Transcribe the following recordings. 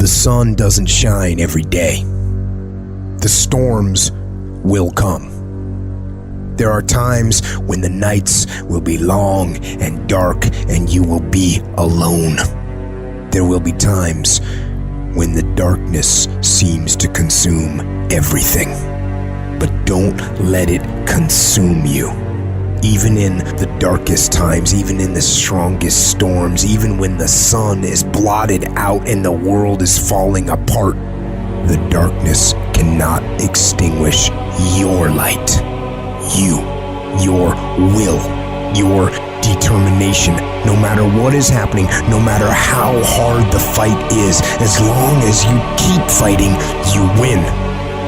The sun doesn't shine every day. The storms will come. There are times when the nights will be long and dark and you will be alone. There will be times when the darkness seems to consume everything. But don't let it consume you. Even in the darkest times, even in the strongest storms, even when the sun is blotted out and the world is falling apart, the darkness cannot extinguish your light. You, your will, your determination. No matter what is happening, no matter how hard the fight is, as long as you keep fighting, you win.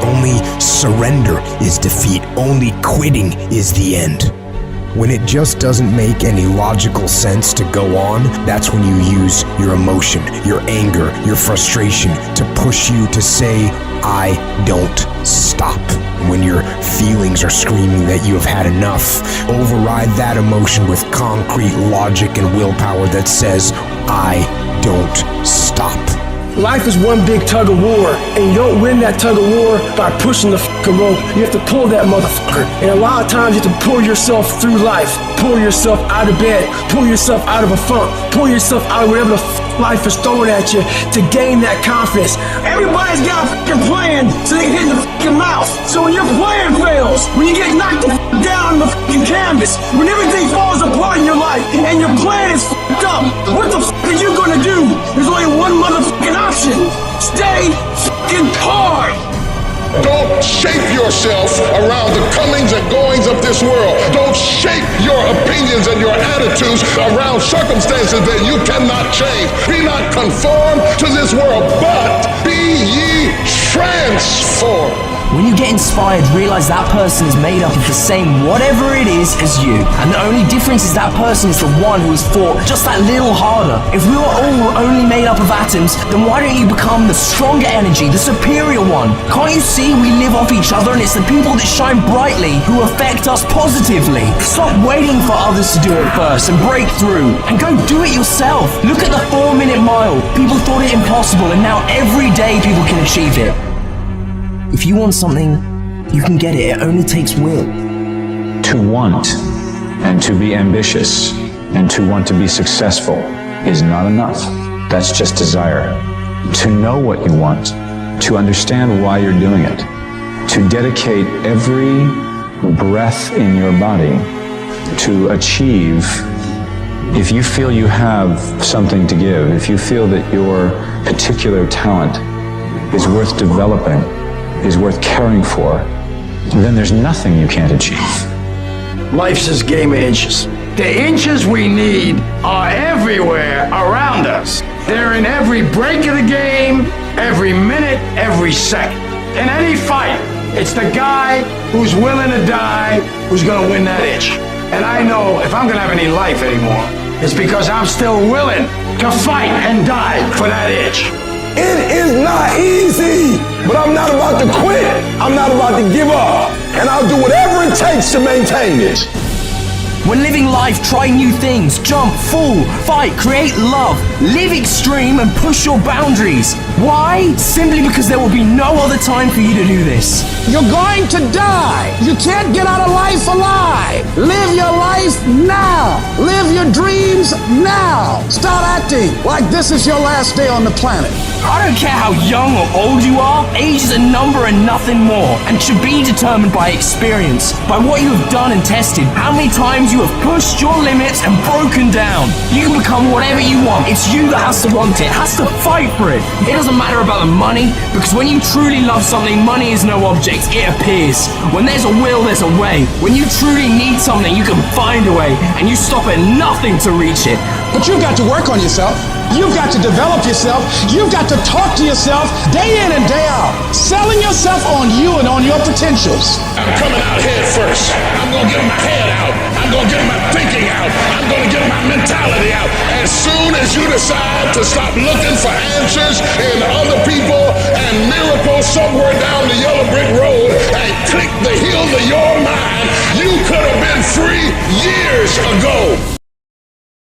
Only surrender is defeat. Only quitting is the end. When it just doesn't make any logical sense to go on, that's when you use your emotion, your anger, your frustration to push you to say, I don't stop. When your feelings are screaming that you have had enough, override that emotion with concrete logic and willpower that says, I don't stop. Life is one big tug of war, and you don't win that tug of war by pushing the fucking rope. You have to pull that motherfucker. And a lot of times you have to pull yourself through life, pull yourself out of bed, pull yourself out of a funk, pull yourself out of whatever the life is throwing at you to gain that confidence. Everybody's got a fucking plan so they hit in the fucking mouth. So when your plan fails, when you get knocked the fuck down on the fucking canvas, when everything falls apart in your life and your plan is fucked up, what the fuck are you gonna do? There's only one motherfucking option. Stay fucking hard. Don't shape yourself around the comings and goings of this world. Don't shape your opinions and your attitudes around circumstances that you cannot change. Be not conformed to this world, but be ye transformed. When you get inspired, realize that person is made up of the same whatever it is as you. And the only difference is that person is the one who has fought just that little harder. If we were all only made up of atoms, then why don't you become the stronger energy, the superior one? Can't you see we live off each other and it's the people that shine brightly who affect us positively? Stop waiting for others to do it first and break through. And go do it yourself. Look at the 4-minute mile. People thought it impossible and now every day people can achieve it. If you want something, you can get it. It only takes will. To want and to be ambitious and to want to be successful is not enough. That's just desire. To know what you want, to understand why you're doing it, to dedicate every breath in your body to achieve. If you feel you have something to give, if you feel that your particular talent is worth developing, is worth caring for, then there's nothing you can't achieve. Life's this game of inches. The inches we need are everywhere around us. They're in every break of the game, every minute, every second. In any fight, it's the guy who's willing to die who's gonna win that inch. And I know if I'm gonna have any life anymore, it's because I'm still willing to fight and die for that inch. It is not easy, but I'm not about to quit. I'm not about to give up. And I'll do whatever it takes to maintain it. When living life, try new things, jump, fall, fight, create love, live extreme and push your boundaries. Why? Simply because there will be no other time for you to do this. You're going to die. You can't get out of life alive. Live your life now. Live your dreams now. Start acting like this is your last day on the planet. I don't care how young or old you are, age is a number and nothing more, and should be determined by experience, by what you have done and tested, how many times you have pushed your limits and broken down. You can become whatever you want. It's you that has to want it, has to fight for it. It doesn't matter about the money, because when you truly love something, money is no object, it appears. When there's a will, there's a way. When you truly need something, you can find a way, and you stop at nothing to reach it. But you've got to work on yourself. You've got to develop yourself. You've got to talk to yourself day in and day out, selling yourself on you and on your potentials. I'm coming out head first. I'm going to get my head out. I'm going to get my thinking out. I'm going to get my mentality out. As soon as you decide to stop looking for answers in other people and miracles somewhere down the yellow brick road and click the heel of your mind, you could have been free years ago.